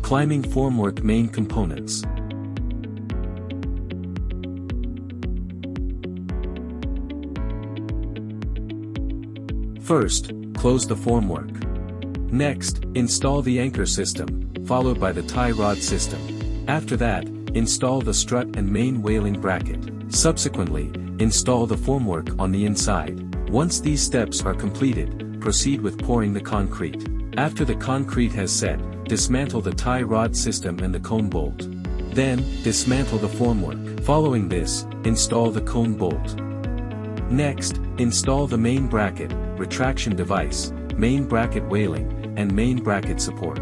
Climbing Formwork main components. First, close the formwork. Next, install the anchor system, followed by the tie rod system. After that, install the strut and main whaling bracket. Subsequently, install the formwork on the inside. Once these steps are completed, proceed with pouring the concrete. After the concrete has set, dismantle the tie rod system and the cone bolt. Then, dismantle the formwork. Following this, install the cone bolt. Next, install the main bracket, retraction device, main bracket whaling, and main bracket support.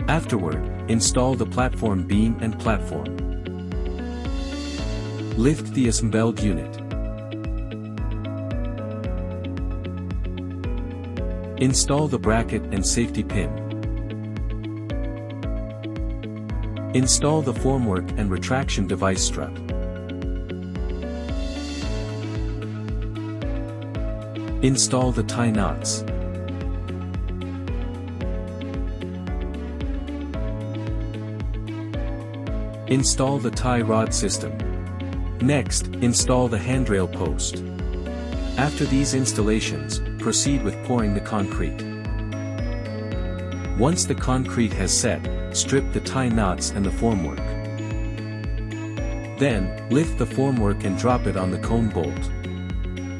Afterward, install the platform beam and platform. Lift the assembled unit. Install the bracket and safety pin. Install the formwork and retraction device strut. Install the tie knots. Install the tie rod system. Next, install the handrail post. After these installations, proceed with pouring the concrete. Once the concrete has set, strip the tie knots and the formwork. Then, lift the formwork and drop it on the cone bolt.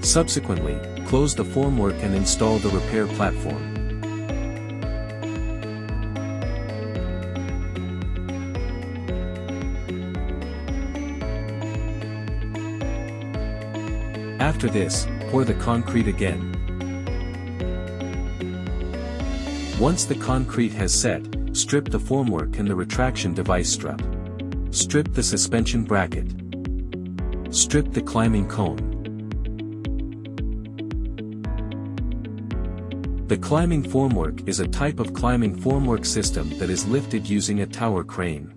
Subsequently, close the formwork and install the repair platform. After this, pour the concrete again. Once the concrete has set, strip the formwork and the retraction device strut. Strip the suspension bracket. Strip the climbing cone. The climbing formwork is a type of climbing formwork system that is lifted using a tower crane.